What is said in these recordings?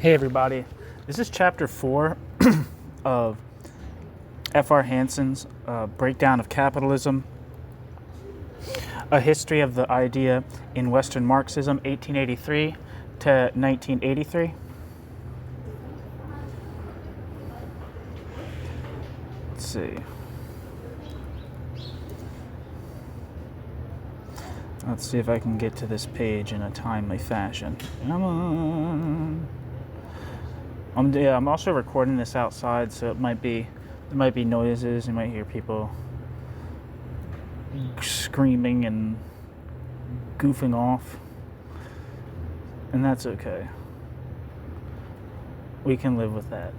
Hey everybody, this is chapter 4 of F.R. Hansen's Breakdown of Capitalism, a history of the idea in Western Marxism, 1883 to 1983. Let's see. Let's see if I can get to this page in a timely fashion. Come on. I'm also recording this outside, so there might be noises. You might hear people screaming and goofing off, and that's okay. We can live with that.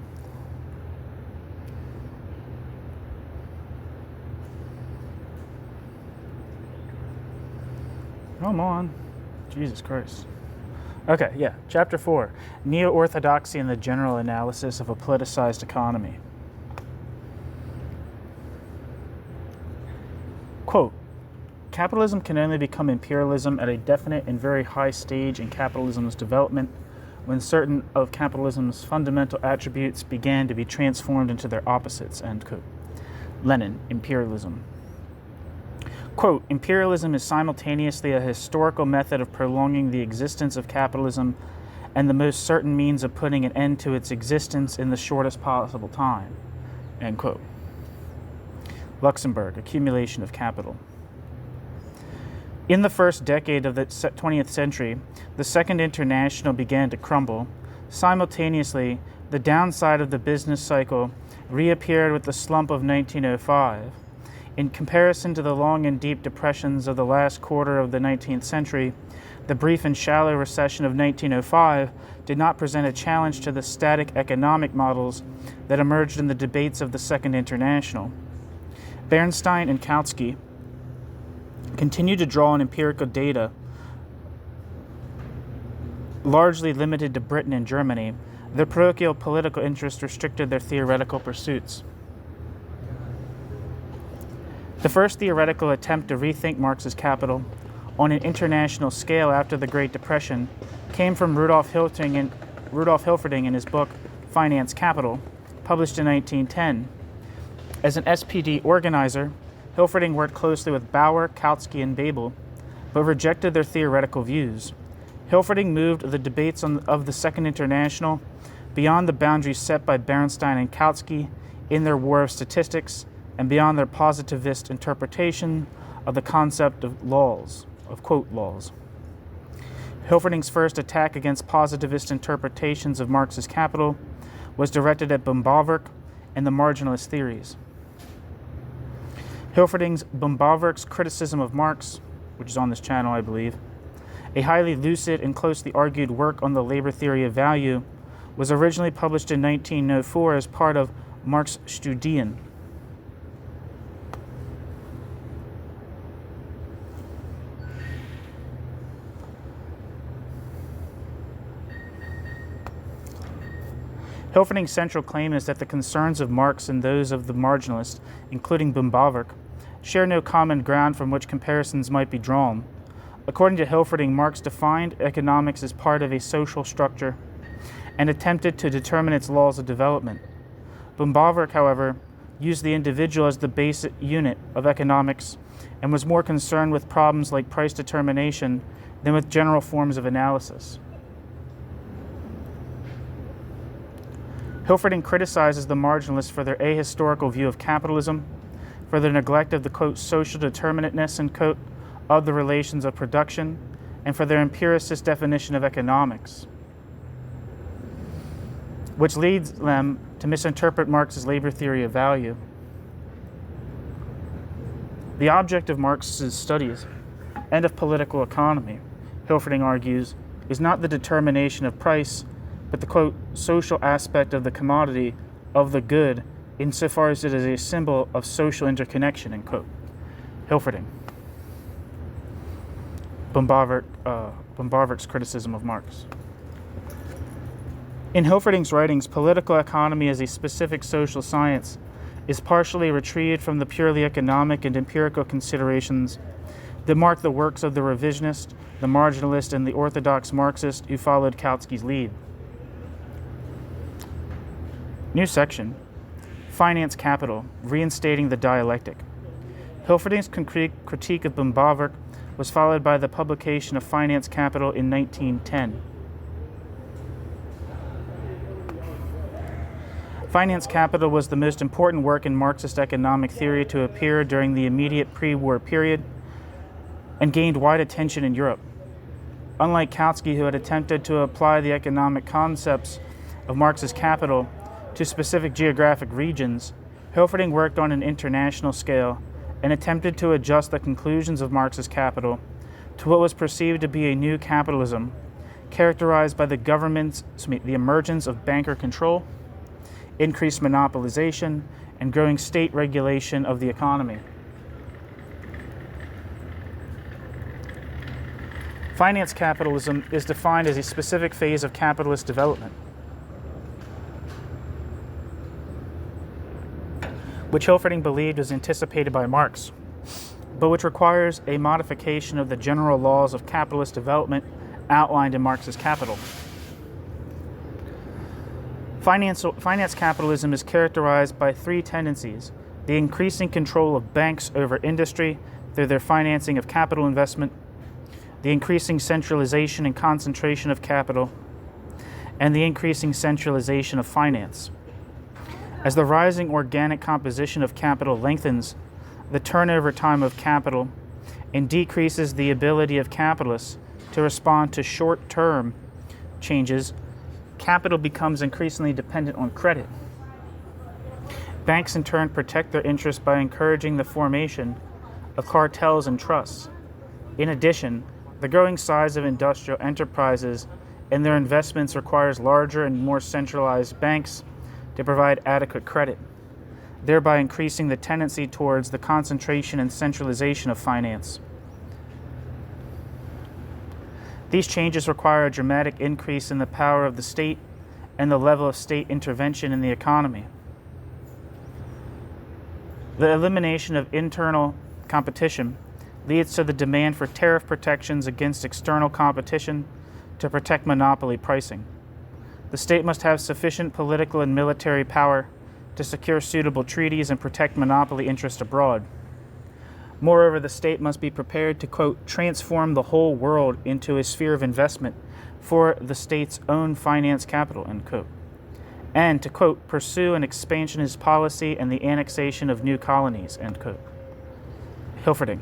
Come on. Jesus Christ. Okay, yeah. Chapter 4. Neo-orthodoxy and the general analysis of a politicized economy. Quote, capitalism can only become imperialism at a definite and very high stage in capitalism's development when certain of capitalism's fundamental attributes began to be transformed into their opposites, end quote. Lenin, Imperialism. Quote, imperialism is simultaneously a historical method of prolonging the existence of capitalism and the most certain means of putting an end to its existence in the shortest possible time, end quote. Luxembourg, Accumulation of Capital. In the first decade of the 20th century, the Second International began to crumble. Simultaneously, the downside of the business cycle reappeared with the slump of 1905. In comparison to the long and deep depressions of the last quarter of the 19th century, the brief and shallow recession of 1905 did not present a challenge to the static economic models that emerged in the debates of the Second International. Bernstein and Kautsky continued to draw on empirical data largely limited to Britain and Germany. Their parochial political interests restricted their theoretical pursuits. The first theoretical attempt to rethink Marx's Capital on an international scale after the Great Depression came from Rudolf Hilferding in his book Finance Capital, published in 1910. As an SPD organizer, Hilferding worked closely with Bauer, Kautsky, and Babel, but rejected their theoretical views. Hilferding moved the debates of the Second International beyond the boundaries set by Bernstein and Kautsky in their War of Statistics, and beyond their positivist interpretation of the concept of laws, of quote laws. Hilferding's first attack against positivist interpretations of Marx's Capital was directed at Böhm-Bawerk and the marginalist theories. Hilferding's Böhm-Bawerk's criticism of Marx, which is on this channel, I believe, a highly lucid and closely argued work on the labor theory of value, was originally published in 1904 as part of Marx Studien. Hilferding's central claim is that the concerns of Marx and those of the marginalist, including Böhm-Bawerk, share no common ground from which comparisons might be drawn. According to Hilferding, Marx defined economics as part of a social structure and attempted to determine its laws of development. Böhm-Bawerk, however, used the individual as the basic unit of economics and was more concerned with problems like price determination than with general forms of analysis. Hilferding criticizes the marginalists for their ahistorical view of capitalism, for their neglect of the, quote, social determinateness, and quote, of the relations of production, and for their empiricist definition of economics, which leads them to misinterpret Marx's labor theory of value. The object of Marx's studies and of political economy, Hilferding argues, is not the determination of price, but the, quote, social aspect of the commodity, of the good, insofar as it is a symbol of social interconnection, end quote. Hilferding. Böhm-Bawerk's criticism of Marx. In Hilferding's writings, political economy as a specific social science is partially retrieved from the purely economic and empirical considerations that mark the works of the revisionist, the marginalist, and the orthodox Marxist who followed Kautsky's lead. New section, Finance Capital, Reinstating the Dialectic. Hilferding's critique of Bumbawerk was followed by the publication of Finance Capital in 1910. Finance Capital was the most important work in Marxist economic theory to appear during the immediate pre-war period and gained wide attention in Europe. Unlike Kautsky, who had attempted to apply the economic concepts of Marx's Capital to specific geographic regions, Hilferding worked on an international scale and attempted to adjust the conclusions of Marx's Capital to what was perceived to be a new capitalism, characterized by the emergence of banker control, increased monopolization, and growing state regulation of the economy. Finance capitalism is defined as a specific phase of capitalist development, which Hilferding believed was anticipated by Marx, but which requires a modification of the general laws of capitalist development outlined in Marx's Capital. Finance capitalism is characterized by three tendencies: the increasing control of banks over industry through their financing of capital investment, the increasing centralization and concentration of capital, and the increasing centralization of finance. As the rising organic composition of capital lengthens the turnover time of capital and decreases the ability of capitalists to respond to short-term changes, capital becomes increasingly dependent on credit. Banks in turn protect their interests by encouraging the formation of cartels and trusts. In addition, the growing size of industrial enterprises and their investments requires larger and more centralized banks to provide adequate credit, thereby increasing the tendency towards the concentration and centralization of finance. These changes require a dramatic increase in the power of the state and the level of state intervention in the economy. The elimination of internal competition leads to the demand for tariff protections against external competition to protect monopoly pricing. The state must have sufficient political and military power to secure suitable treaties and protect monopoly interests abroad. Moreover, the state must be prepared to, quote, transform the whole world into a sphere of investment for the state's own finance capital, end quote, and to, quote, pursue an expansionist policy and the annexation of new colonies, end quote. Hilferding.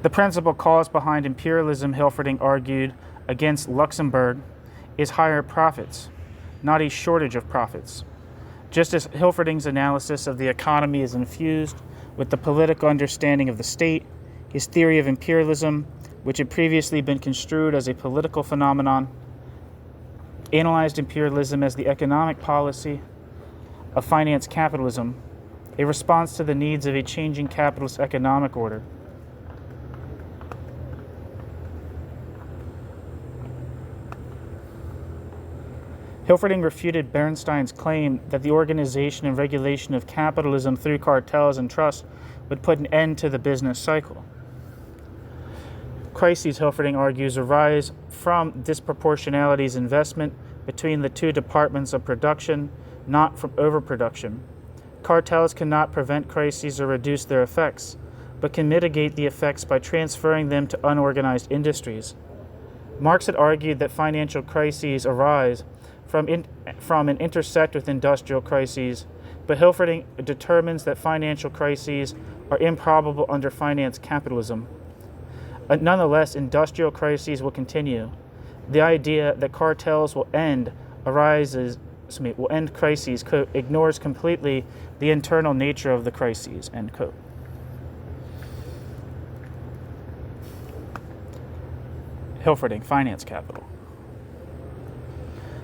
The principal cause behind imperialism, Hilferding argued against Luxembourg, is higher profits, not a shortage of profits. Just as Hilferding's analysis of the economy is infused with the political understanding of the state, his theory of imperialism, which had previously been construed as a political phenomenon, analyzed imperialism as the economic policy of finance capitalism, a response to the needs of a changing capitalist economic order. Hilferding refuted Bernstein's claim that the organization and regulation of capitalism through cartels and trusts would put an end to the business cycle. Crises, Hilferding argues, arise from disproportionalities investment between the two departments of production, not from overproduction. Cartels cannot prevent crises or reduce their effects, but can mitigate the effects by transferring them to unorganized industries. Marx had argued that financial crises arise from and intersect with industrial crises, but Hilferding determines that financial crises are improbable under finance capitalism. Nonetheless, industrial crises will continue. The idea that cartels will end crises, quote, ignores completely the internal nature of the crises, end quote. Hilferding, Finance Capital.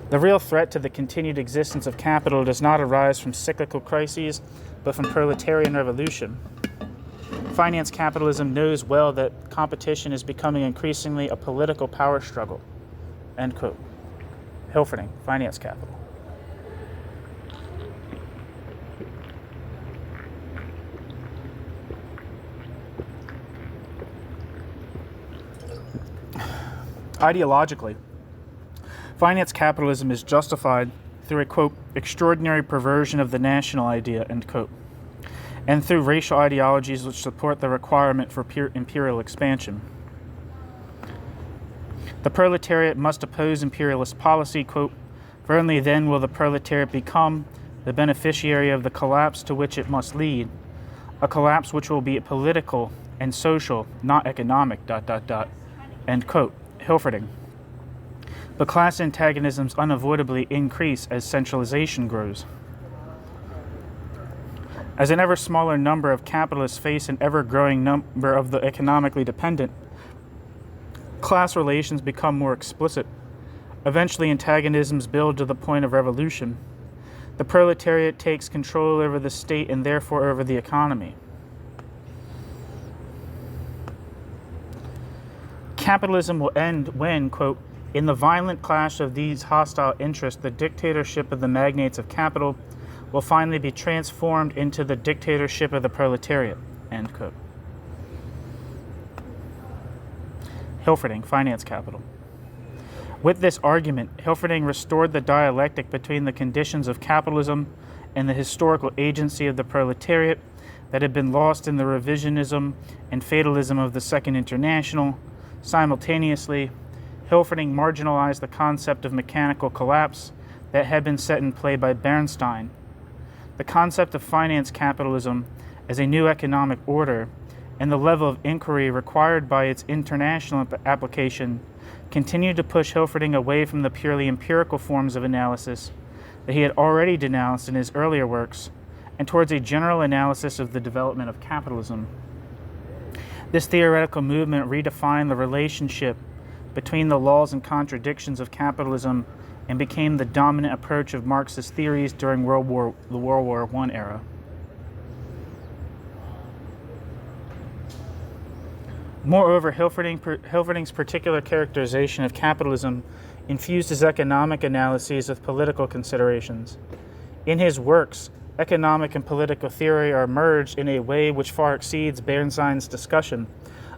The real threat to the continued existence of capital does not arise from cyclical crises, but from proletarian revolution. Finance capitalism knows well that competition is becoming increasingly a political power struggle, end quote. Hilferding, Finance Capital. Ideologically, finance capitalism is justified through a, quote, extraordinary perversion of the national idea, end quote, and through racial ideologies which support the requirement for pure imperial expansion. The proletariat must oppose imperialist policy, quote, for only then will the proletariat become the beneficiary of the collapse to which it must lead, a collapse which will be political and social, not economic, end quote, Hilferding. But class antagonisms unavoidably increase as centralization grows. As an ever smaller number of capitalists face an ever-growing number of the economically dependent, class relations become more explicit. Eventually, antagonisms build to the point of revolution. The proletariat takes control over the state and therefore over the economy. Capitalism will end when, quote, in the violent clash of these hostile interests, the dictatorship of the magnates of capital will finally be transformed into the dictatorship of the proletariat, end quote. Hilferding, Finance Capital. With this argument, Hilferding restored the dialectic between the conditions of capitalism and the historical agency of the proletariat that had been lost in the revisionism and fatalism of the Second International. Simultaneously, Hilferding marginalized the concept of mechanical collapse that had been set in play by Bernstein. The concept of finance capitalism as a new economic order and the level of inquiry required by its international application continued to push Hilferding away from the purely empirical forms of analysis that he had already denounced in his earlier works and towards a general analysis of the development of capitalism. This theoretical movement redefined the relationship between the laws and contradictions of capitalism and became the dominant approach of Marxist theories during the World War I era. Moreover, Hilferding's particular characterization of capitalism infused his economic analyses with political considerations. In his works, economic and political theory are merged in a way which far exceeds Bernstein's discussion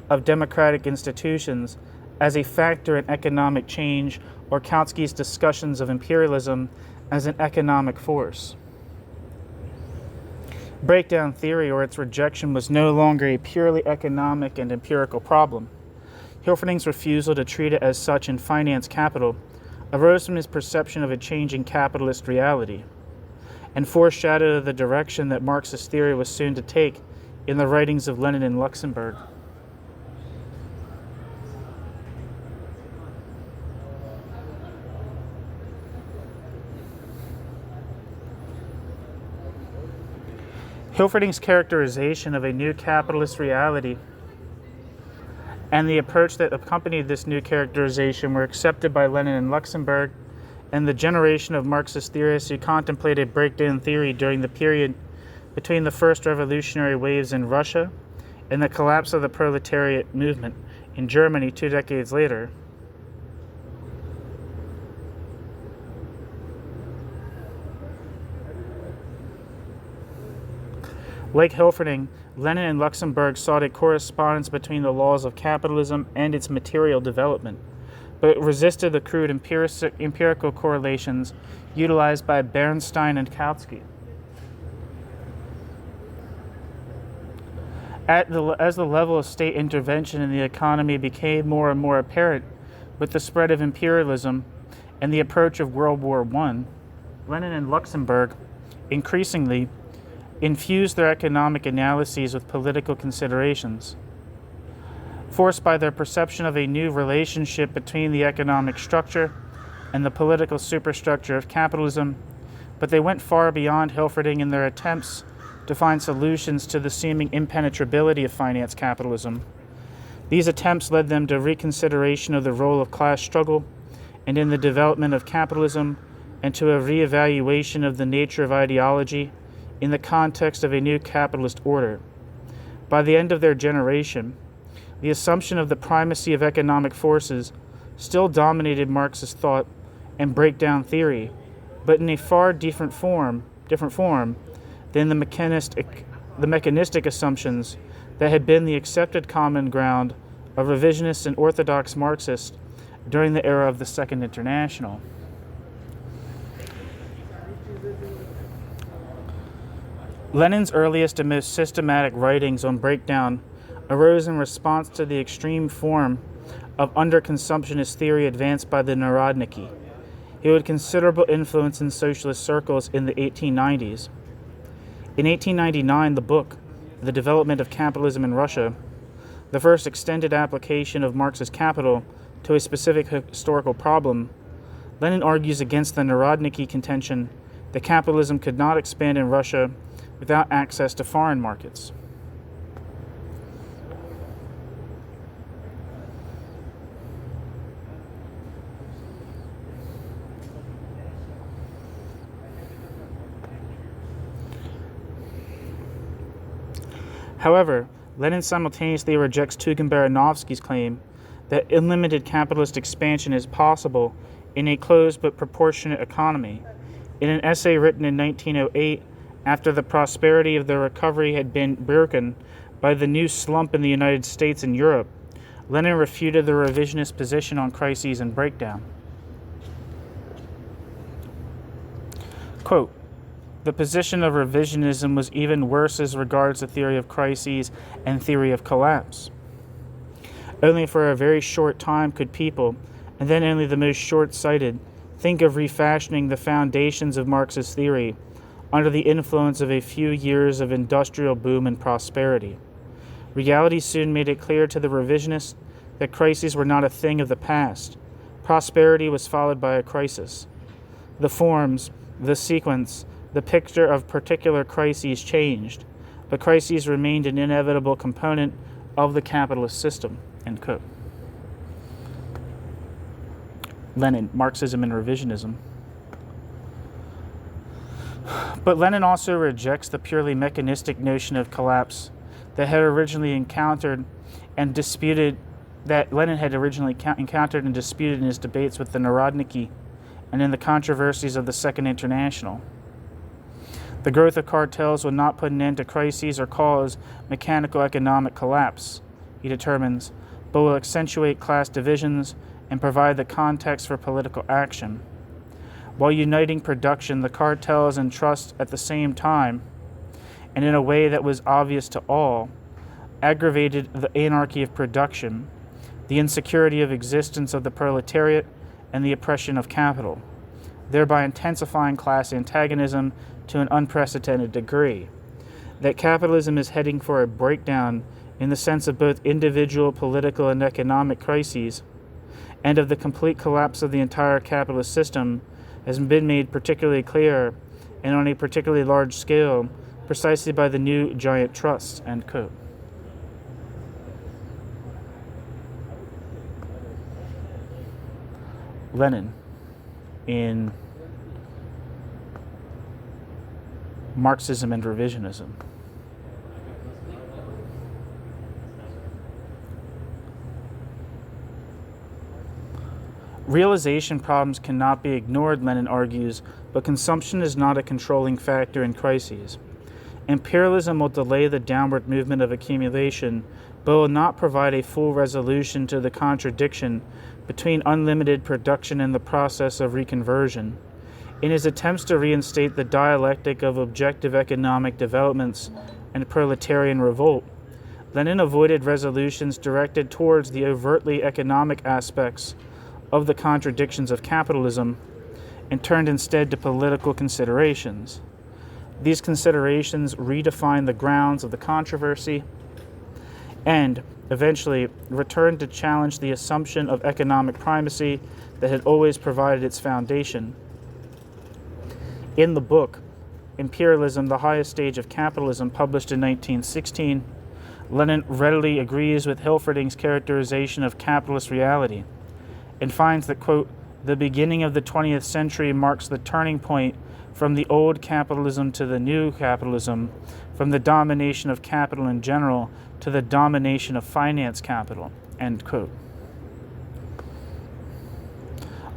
of democratic institutions as a factor in economic change or Kautsky's discussions of imperialism as an economic force. Breakdown theory or its rejection was no longer a purely economic and empirical problem. Hilferding's refusal to treat it as such in Finance Capital arose from his perception of a changing capitalist reality and foreshadowed the direction that Marxist theory was soon to take in the writings of Lenin and Luxemburg. Hilferding's characterization of a new capitalist reality and the approach that accompanied this new characterization were accepted by Lenin and Luxemburg and the generation of Marxist theorists who contemplated breakdown theory during the period between the first revolutionary waves in Russia and the collapse of the proletariat movement in Germany 2 decades later. Like Hilferding, Lenin and Luxemburg sought a correspondence between the laws of capitalism and its material development, but resisted the crude empirical correlations utilized by Bernstein and Kautsky. As the level of state intervention in the economy became more and more apparent with the spread of imperialism and the approach of World War I, Lenin and Luxemburg increasingly infused their economic analyses with political considerations. Forced by their perception of a new relationship between the economic structure and the political superstructure of capitalism, but they went far beyond Hilferding in their attempts to find solutions to the seeming impenetrability of finance capitalism. These attempts led them to reconsideration of the role of class struggle and in the development of capitalism, and to a reevaluation of the nature of ideology in the context of a new capitalist order. By the end of their generation, the assumption of the primacy of economic forces still dominated Marxist thought and breakdown theory, but in a far different form than the mechanistic assumptions that had been the accepted common ground of revisionists and orthodox Marxists during the era of the Second International. Lenin's earliest and most systematic writings on breakdown arose in response to the extreme form of underconsumptionist theory advanced by the Narodniki. He had considerable influence in socialist circles in the 1890s. In 1899, the book, The Development of Capitalism in Russia, the first extended application of Marx's Capital to a specific historical problem, Lenin argues against the Narodniki contention that capitalism could not expand in Russia without access to foreign markets. However, Lenin simultaneously rejects Tugen-Baranovsky's claim that unlimited capitalist expansion is possible in a closed but proportionate economy. In an essay written in 1908, after the prosperity of the recovery had been broken by the new slump in the United States and Europe, Lenin refuted the revisionist position on crises and breakdown. Quote, "The position of revisionism was even worse as regards the theory of crises and theory of collapse. Only for a very short time could people, and then only the most short-sighted, think of refashioning the foundations of Marx's theory under the influence of a few years of industrial boom and prosperity. Reality soon made it clear to the revisionists that crises were not a thing of the past. Prosperity was followed by a crisis. The forms, the sequence, the picture of particular crises changed, but crises remained an inevitable component of the capitalist system." End quote. Lenin, Marxism and Revisionism. But Lenin also rejects the purely mechanistic notion of collapse that had originally encountered and disputed in his debates with the Narodniki and in the controversies of the Second International. The growth of cartels will not put an end to crises or cause mechanical economic collapse, he determines, but will accentuate class divisions and provide the context for political action. While uniting production, the cartels and trusts at the same time, and in a way that was obvious to all, aggravated the anarchy of production, the insecurity of existence of the proletariat, and the oppression of capital, thereby intensifying class antagonism to an unprecedented degree. That capitalism is heading for a breakdown in the sense of both individual political and economic crises, and of the complete collapse of the entire capitalist system, has been made particularly clear, and on a particularly large scale, precisely by the new giant trusts. End quote. Lenin, in Marxism and Revisionism. Realization problems cannot be ignored, Lenin argues, but consumption is not a controlling factor in crises. Imperialism will delay the downward movement of accumulation, but will not provide a full resolution to the contradiction between unlimited production and the process of reconversion. In his attempts to reinstate the dialectic of objective economic developments and proletarian revolt, Lenin avoided resolutions directed towards the overtly economic aspects of the contradictions of capitalism and turned instead to political considerations. These considerations redefine the grounds of the controversy and eventually returned to challenge the assumption of economic primacy that had always provided its foundation. In the book, Imperialism, the Highest Stage of Capitalism, published in 1916, Lenin readily agrees with Hilferding's characterization of capitalist reality and finds that, quote, "the beginning of the 20th century marks the turning point from the old capitalism to the new capitalism, from the domination of capital in general to the domination of finance capital," end quote.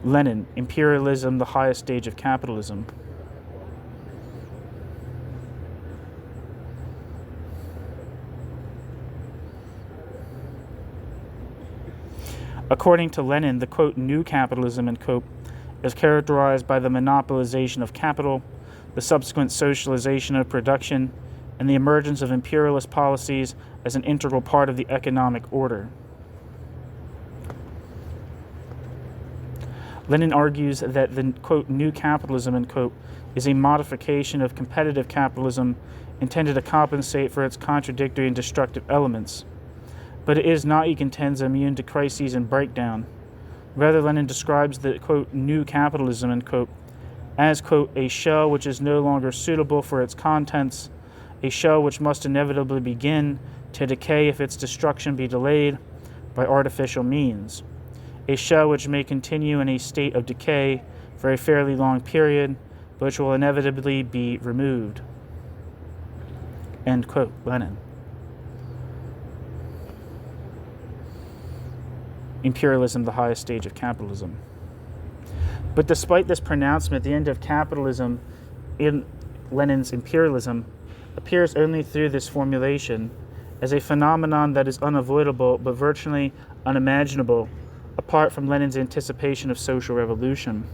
Lenin, Imperialism, the Highest Stage of Capitalism. According to Lenin, the, quote, "new capitalism," end quote, is characterized by the monopolization of capital, the subsequent socialization of production, and the emergence of imperialist policies as an integral part of the economic order. Lenin argues that the, quote, new capitalism, end quote, is a modification of competitive capitalism intended to compensate for its contradictory and destructive elements. But it is not, he contends, immune to crises and breakdown. Rather, Lenin describes the, quote, new capitalism, end quote, as, quote, a shell which is no longer suitable for its contents, a shell which must inevitably begin to decay if its destruction be delayed by artificial means, a shell which may continue in a state of decay for a fairly long period, but which will inevitably be removed. End quote, Lenin. Imperialism, the highest stage of capitalism. But despite this pronouncement, the end of capitalism in Lenin's imperialism appears only through this formulation as a phenomenon that is unavoidable but virtually unimaginable apart from Lenin's anticipation of social revolution.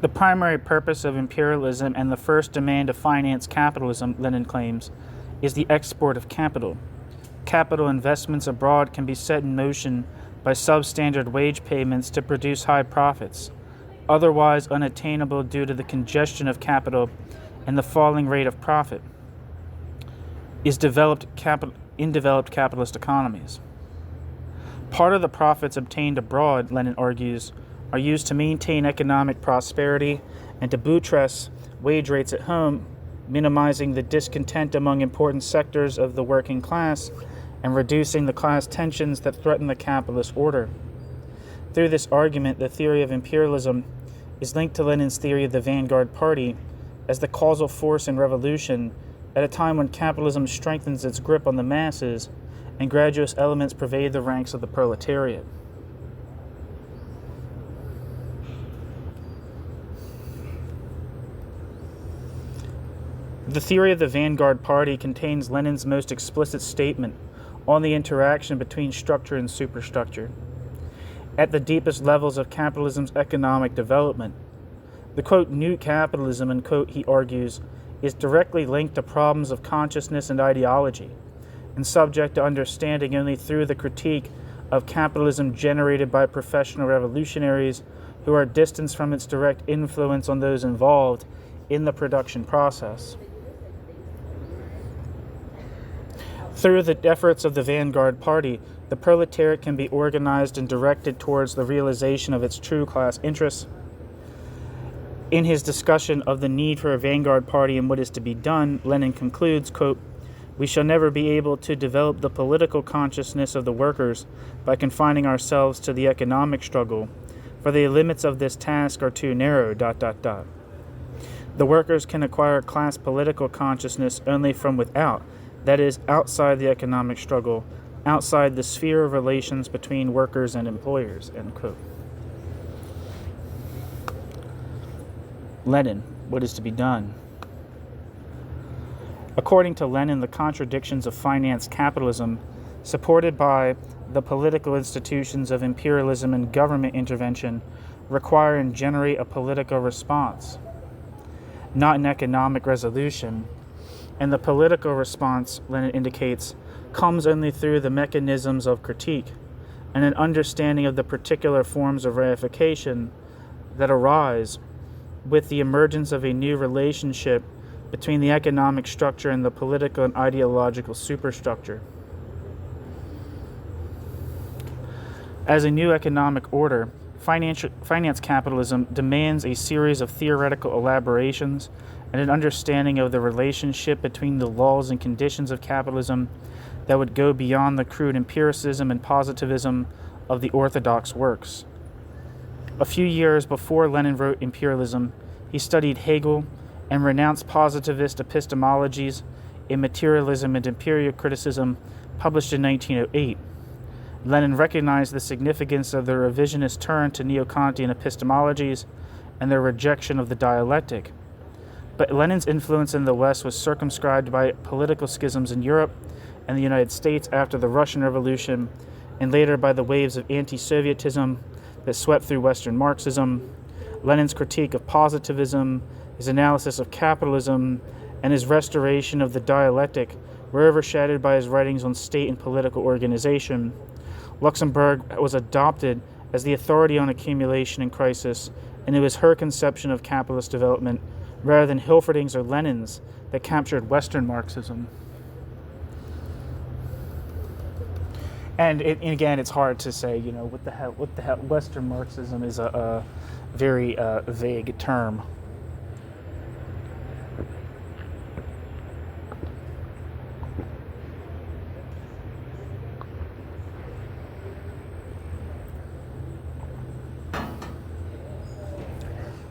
The primary purpose of imperialism and the first demand of finance capitalism, Lenin claims, is the export of capital. Capital investments abroad can be set in motion by substandard wage payments to produce high profits, otherwise unattainable due to the congestion of capital and the falling rate of profit, in developed capitalist economies. Part of the profits obtained abroad, Lenin argues, are used to maintain economic prosperity and to buttress wage rates at home, minimizing the discontent among important sectors of the working class and reducing the class tensions that threaten the capitalist order. Through this argument, the theory of imperialism is linked to Lenin's theory of the vanguard party as the causal force in revolution at a time when capitalism strengthens its grip on the masses and graduous elements pervade the ranks of the proletariat. The theory of the vanguard party contains Lenin's most explicit statement on the interaction between structure and superstructure. At the deepest levels of capitalism's economic development, the, quote, new capitalism, end quote, he argues, is directly linked to problems of consciousness and ideology, and subject to understanding only through the critique of capitalism generated by professional revolutionaries who are distanced from its direct influence on those involved in the production process. Through the efforts of the vanguard party, the proletariat can be organized and directed towards the realization of its true class interests. In his discussion of the need for a vanguard party and what is to be done, Lenin concludes, quote, "We shall never be able to develop the political consciousness of the workers by confining ourselves to the economic struggle, for the limits of this task are too narrow, ... The workers can acquire class political consciousness only from without, that is, outside the economic struggle, outside the sphere of relations between workers and employers," end quote. Lenin, what is to be done? According to Lenin, the contradictions of finance capitalism, supported by the political institutions of imperialism and government intervention, require and generate a political response, not an economic resolution. And the political response, Lenin indicates, comes only through the mechanisms of critique and an understanding of the particular forms of reification that arise with the emergence of a new relationship between the economic structure and the political and ideological superstructure. As a new economic order, finance capitalism demands a series of theoretical elaborations and an understanding of the relationship between the laws and conditions of capitalism that would go beyond the crude empiricism and positivism of the orthodox works. A few years before Lenin wrote Imperialism, he studied Hegel and renounced positivist epistemologies in Materialism and Imperial Criticism, published in 1908. Lenin recognized the significance of the revisionist turn to Neo-Kantian epistemologies and their rejection of the dialectic. But Lenin's influence in the West was circumscribed by political schisms in Europe and the United States after the Russian Revolution, and later by the waves of anti-Sovietism that swept through Western Marxism, Lenin's critique of positivism, his analysis of capitalism, and his restoration of the dialectic were overshadowed by his writings on state and political organization. Luxemburg was adopted as the authority on accumulation and crisis, and it was her conception of capitalist development rather than Hilferding's or Lenin's that captured Western Marxism. And again, it's hard to say, what the hell, Western Marxism is a very vague term.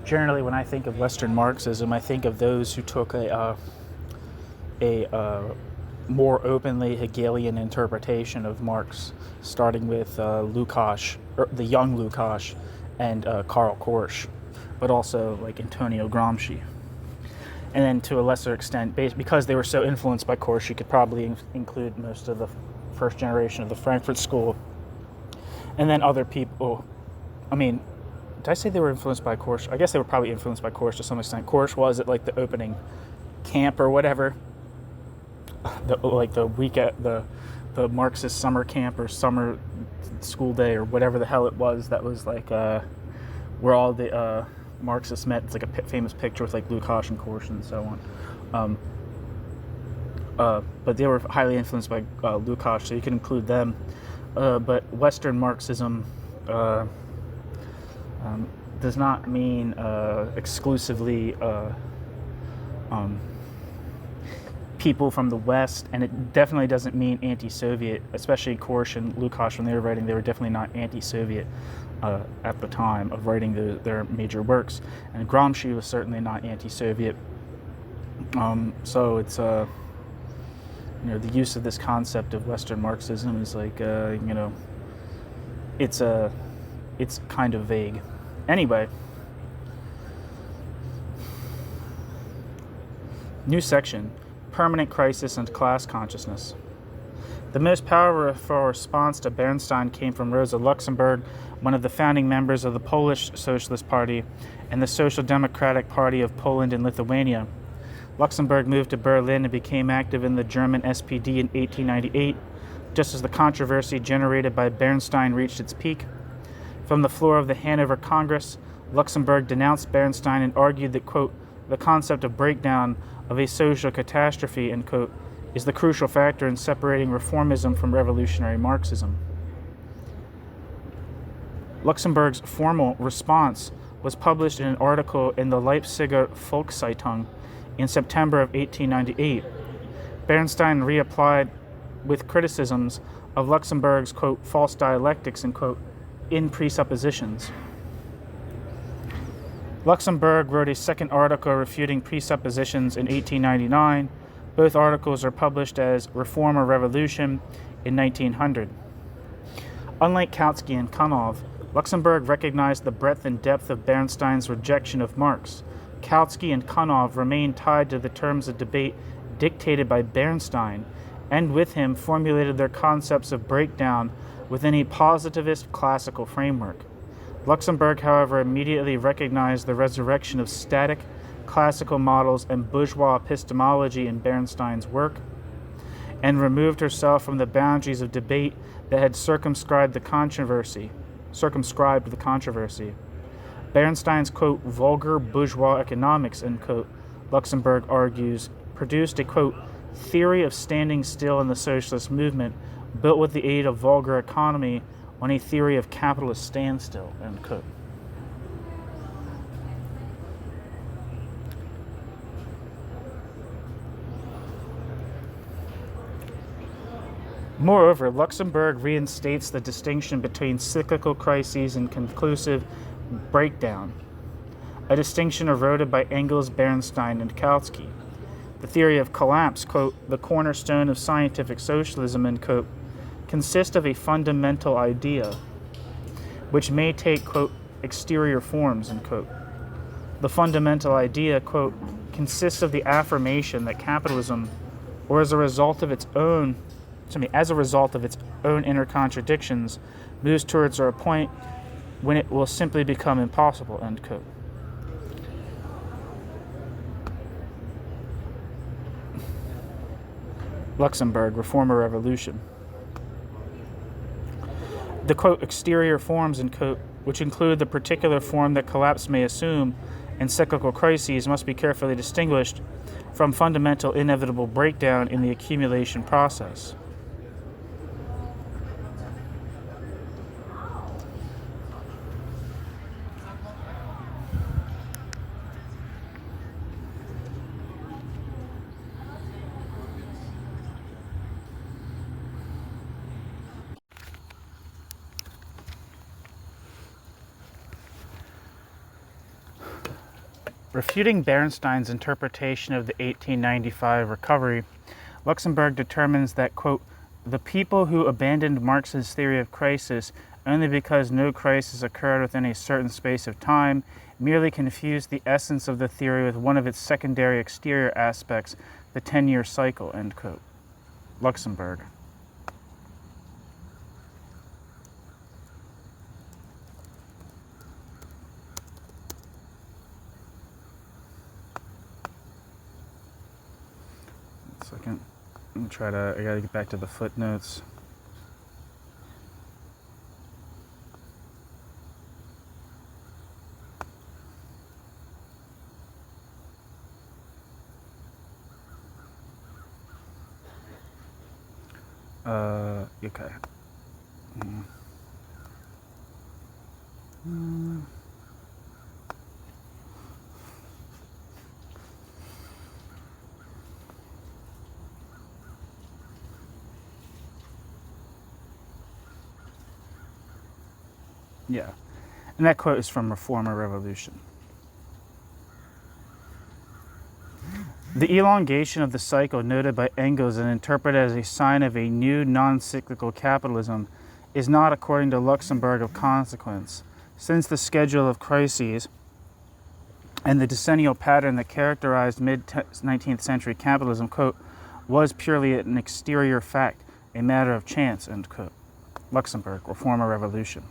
Generally, when I think of Western Marxism, I think of those who took a more openly Hegelian interpretation of Marx, starting with Lukács, the young Lukács, and Karl Korsch, but also like Antonio Gramsci. And then to a lesser extent, because they were so influenced by Korsch, you could probably include most of the first generation of the Frankfurt School. And then other people, did I say they were influenced by Korsch? I guess they were probably influenced by Korsch to some extent. Korsch was at like the opening camp or whatever, the Marxist summer camp or summer school day or whatever the hell it was. That was like where all the Marxists met. It's like a famous picture with like Lukács and Korsch and so on. But they were highly influenced by Lukács, so you can include them. But Western Marxism does not mean exclusively people from the West, and it definitely doesn't mean anti-Soviet, especially Korsch and Lukács when they were writing. They were definitely not anti-Soviet at the time of writing their major works, and Gramsci was certainly not anti-Soviet. So it's the use of this concept of Western Marxism is like it's kind of vague. Anyway, new section: permanent crisis and class consciousness. The most powerful response to Bernstein came from Rosa Luxemburg, one of the founding members of the Polish Socialist Party and the Social Democratic Party of Poland and Lithuania. Luxemburg moved to Berlin and became active in the German SPD in 1898, just as the controversy generated by Bernstein reached its peak. From the floor of the Hanover Congress, Luxemburg denounced Bernstein and argued that, quote, the concept of breakdown of a social catastrophe, end quote, is the crucial factor in separating reformism from revolutionary Marxism. Luxemburg's formal response was published in an article in the Leipziger Volkszeitung in September of 1898. Bernstein reapplied with criticisms of Luxemburg's, quote, false dialectics, end quote, in presuppositions. Luxemburg wrote a second article refuting presuppositions in 1899. Both articles are published as Reform or Revolution in 1900. Unlike Kautsky and Kanov, Luxemburg recognized the breadth and depth of Bernstein's rejection of Marx. Kautsky and Kanov remained tied to the terms of debate dictated by Bernstein, and with him formulated their concepts of breakdown within a positivist classical framework. Luxemburg, however, immediately recognized the resurrection of static classical models and bourgeois epistemology in Bernstein's work, and removed herself from the boundaries of debate that had circumscribed the controversy. Bernstein's, quote, vulgar bourgeois economics, end quote, Luxemburg argues, produced a, quote, theory of standing still in the socialist movement built with the aid of vulgar economy on a theory of capitalist standstill, end quote. Moreover, Luxemburg reinstates the distinction between cyclical crises and conclusive breakdown, a distinction eroded by Engels, Bernstein, and Kautsky. The theory of collapse, quote, the cornerstone of scientific socialism, end quote, consists of a fundamental idea, which may take, quote, exterior forms, end quote. The fundamental idea, quote, consists of the affirmation that capitalism, or as a result of its own as a result of its own inner contradictions, moves towards a point when it will simply become impossible, end quote. Luxemburg, Reform or Revolution. The, quote, exterior forms, end quote, which include the particular form that collapse may assume in cyclical crises, must be carefully distinguished from fundamental inevitable breakdown in the accumulation process. Refuting Bernstein's interpretation of the 1895 recovery, Luxemburg determines that, quote, the people who abandoned Marx's theory of crisis only because no crisis occurred within a certain space of time merely confused the essence of the theory with one of its secondary exterior aspects, the 10-year cycle, end quote. Luxemburg. Second. I gotta get back to the footnotes. Okay. Yeah, and that quote is from Reform or Revolution. The elongation of the cycle noted by Engels and interpreted as a sign of a new non-cyclical capitalism is not, according to Luxemburg, of consequence, since the schedule of crises and the decennial pattern that characterized mid-19th century capitalism, quote, was purely an exterior fact, a matter of chance, end quote. Luxemburg, Reform or Revolution.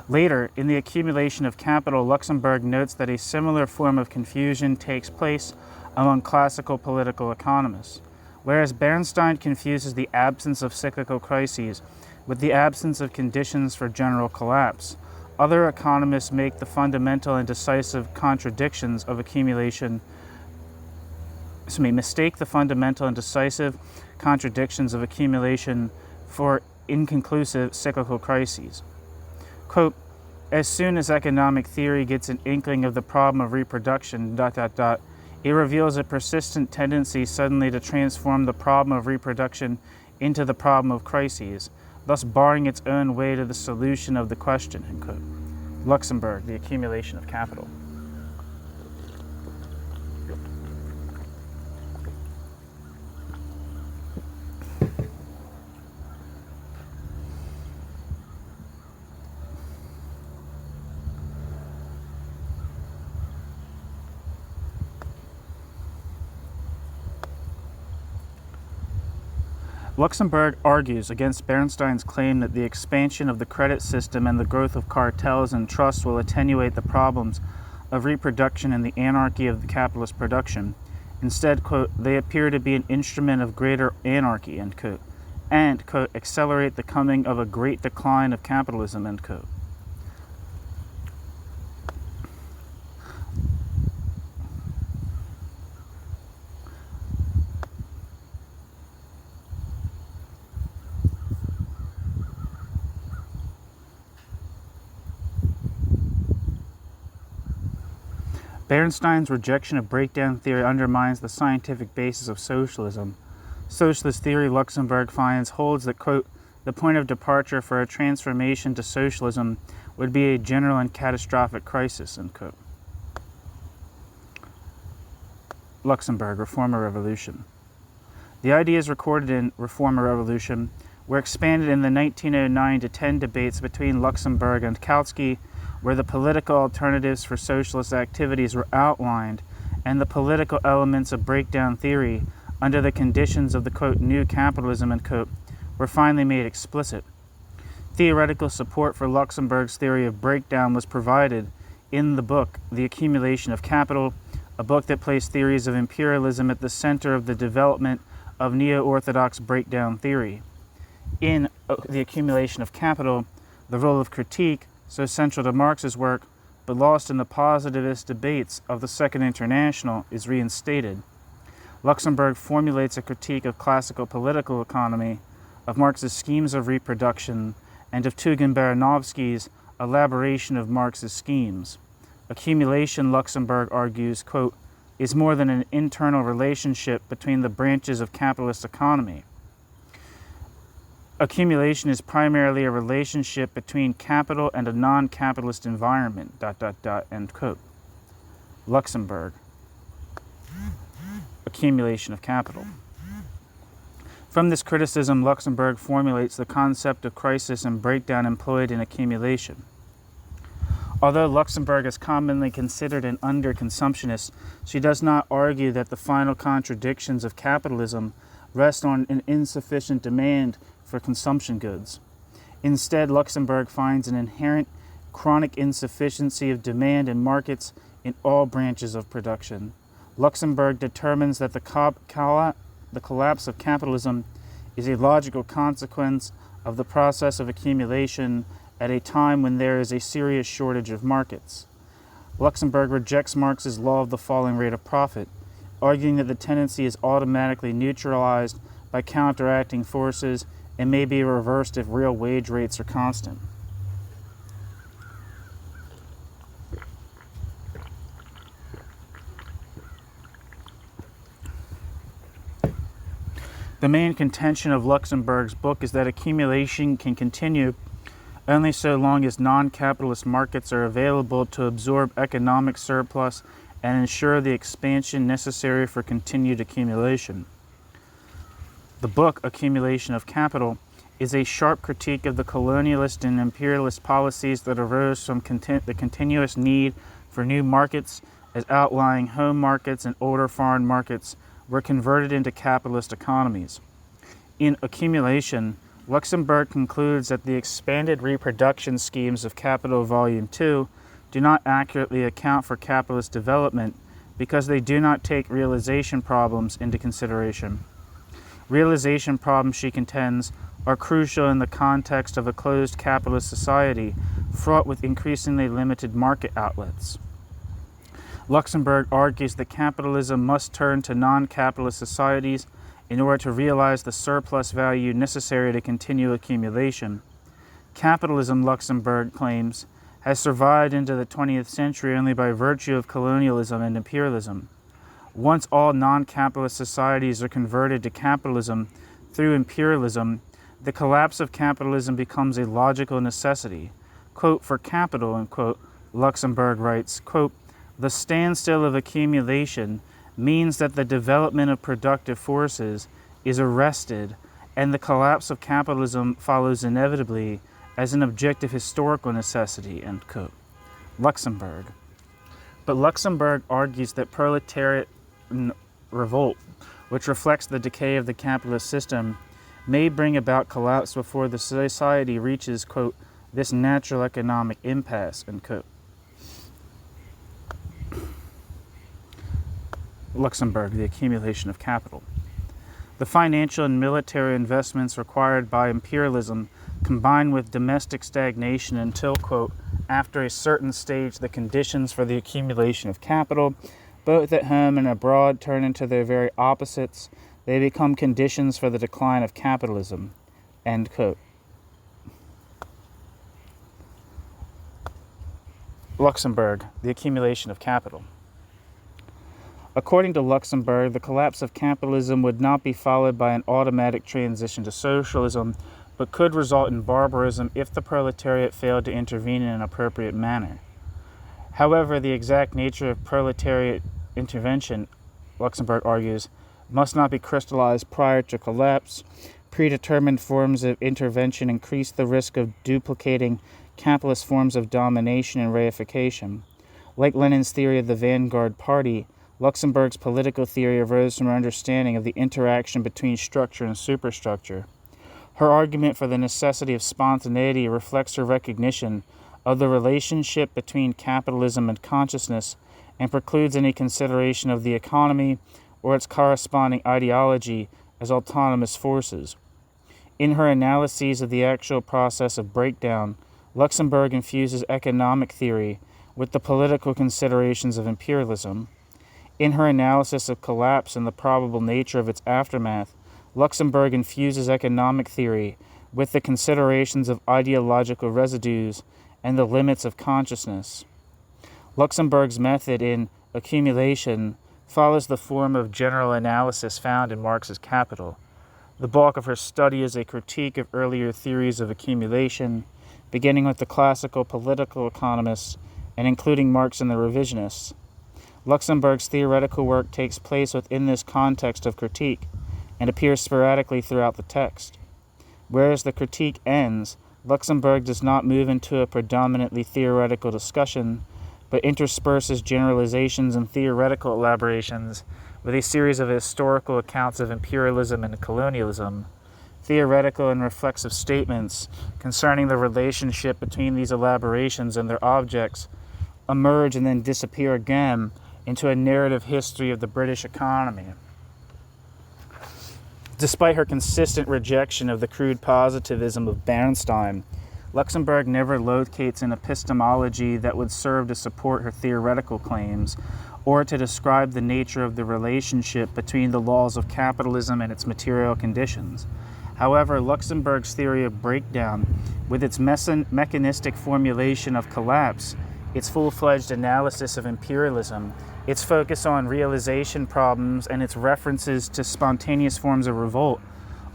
Later, in The Accumulation of Capital, Luxemburg notes that a similar form of confusion takes place among classical political economists. Whereas Bernstein confuses the absence of cyclical crises with the absence of conditions for general collapse, other economists make the fundamental and decisive contradictions of accumulation mistake the fundamental and decisive contradictions of accumulation for inconclusive cyclical crises. Quote, as soon as economic theory gets an inkling of the problem of reproduction, it reveals a persistent tendency suddenly to transform the problem of reproduction into the problem of crises, thus barring its own way to the solution of the question, end quote. Luxemburg, The Accumulation of Capital. Luxemburg argues against Bernstein's claim that the expansion of the credit system and the growth of cartels and trusts will attenuate the problems of reproduction and the anarchy of the capitalist production. Instead, quote, they appear to be an instrument of greater anarchy, end quote, and, quote, accelerate the coming of a great decline of capitalism, end quote. Bernstein's rejection of breakdown theory undermines the scientific basis of socialism. Socialist theory, Luxemburg finds, holds that, quote, the point of departure for a transformation to socialism would be a general and catastrophic crisis, end quote. Luxemburg, Reform or Revolution. The ideas recorded in Reform or Revolution were expanded in the 1909-10 debates between Luxemburg and Kautsky, where the political alternatives for socialist activities were outlined and the political elements of breakdown theory under the conditions of the, quote, new capitalism, end quote, were finally made explicit. Theoretical support for Luxemburg's theory of breakdown was provided in the book The Accumulation of Capital, a book that placed theories of imperialism at the center of the development of neo-orthodox breakdown theory. In The Accumulation of Capital, the role of critique, so central to Marx's work, but lost in the positivist debates of the Second International, is reinstated. Luxemburg formulates a critique of classical political economy, of Marx's schemes of reproduction, and of Tugendbaranovsky's elaboration of Marx's schemes. Accumulation, Luxemburg argues, quote, is more than an internal relationship between the branches of capitalist economy. Accumulation is primarily a relationship between capital and a non-capitalist environment, ... end quote. Luxemburg. Accumulation of capital. From this criticism, Luxemburg formulates the concept of crisis and breakdown employed in accumulation. Although Luxemburg is commonly considered an underconsumptionist, she does not argue that the final contradictions of capitalism rest on an insufficient demand for consumption goods. Instead, Luxemburg finds an inherent chronic insufficiency of demand in markets in all branches of production. Luxemburg determines that the collapse of capitalism is a logical consequence of the process of accumulation at a time when there is a serious shortage of markets. Luxemburg rejects Marx's law of the falling rate of profit, arguing that the tendency is automatically neutralized by counteracting forces and may be reversed if real wage rates are constant. The main contention of Luxemburg's book is that accumulation can continue only so long as non-capitalist markets are available to absorb economic surplus and ensure the expansion necessary for continued accumulation. The book, Accumulation of Capital, is a sharp critique of the colonialist and imperialist policies that arose from the continuous need for new markets as outlying home markets and older foreign markets were converted into capitalist economies. In Accumulation, Luxemburg concludes that the expanded reproduction schemes of Capital Volume 2 do not accurately account for capitalist development because they do not take realization problems into consideration. Realization problems, she contends, are crucial in the context of a closed capitalist society fraught with increasingly limited market outlets. Luxemburg argues that capitalism must turn to non-capitalist societies in order to realize the surplus value necessary to continue accumulation. Capitalism, Luxemburg claims, has survived into the 20th century only by virtue of colonialism and imperialism. Once all non-capitalist societies are converted to capitalism through imperialism, the collapse of capitalism becomes a logical necessity. Quote, for capital, end quote, Luxemburg writes, quote, the standstill of accumulation means that the development of productive forces is arrested and the collapse of capitalism follows inevitably as an objective historical necessity, end quote. Luxemburg. But Luxemburg argues that proletariat revolt, which reflects the decay of the capitalist system, may bring about collapse before the society reaches, quote, this natural economic impasse, end quote. Luxemburg, the accumulation of capital. The financial and military investments required by imperialism combined with domestic stagnation until, quote, after a certain stage the conditions for the accumulation of capital, both at home and abroad, turn into their very opposites. They become conditions for the decline of capitalism, end quote. Luxemburg, the accumulation of capital. According to Luxemburg, the collapse of capitalism would not be followed by an automatic transition to socialism, but could result in barbarism if the proletariat failed to intervene in an appropriate manner. However, the exact nature of proletariat intervention, Luxemburg argues, must not be crystallized prior to collapse. Predetermined forms of intervention increase the risk of duplicating capitalist forms of domination and reification. Like Lenin's theory of the vanguard party, Luxemburg's political theory arose from her understanding of the interaction between structure and superstructure. Her argument for the necessity of spontaneity reflects her recognition of the relationship between capitalism and consciousness and precludes any consideration of the economy or its corresponding ideology as autonomous forces. In her analyses of the actual process of breakdown, Luxemburg infuses economic theory with the political considerations of imperialism. In her analysis of collapse and the probable nature of its aftermath, Luxemburg infuses economic theory with the considerations of ideological residues and the limits of consciousness. Luxemburg's method in accumulation follows the form of general analysis found in Marx's Capital. The bulk of her study is a critique of earlier theories of accumulation, beginning with the classical political economists and including Marx and the revisionists. Luxemburg's theoretical work takes place within this context of critique and appears sporadically throughout the text. Whereas the critique ends, Luxemburg does not move into a predominantly theoretical discussion, but intersperses generalizations and theoretical elaborations with a series of historical accounts of imperialism and colonialism. Theoretical and reflexive statements concerning the relationship between these elaborations and their objects emerge and then disappear again into a narrative history of the British economy. Despite her consistent rejection of the crude positivism of Bernstein, Luxemburg never locates an epistemology that would serve to support her theoretical claims or to describe the nature of the relationship between the laws of capitalism and its material conditions. However, Luxemburg's theory of breakdown, with its mechanistic formulation of collapse, its full-fledged analysis of imperialism, its focus on realization problems, and its references to spontaneous forms of revolt,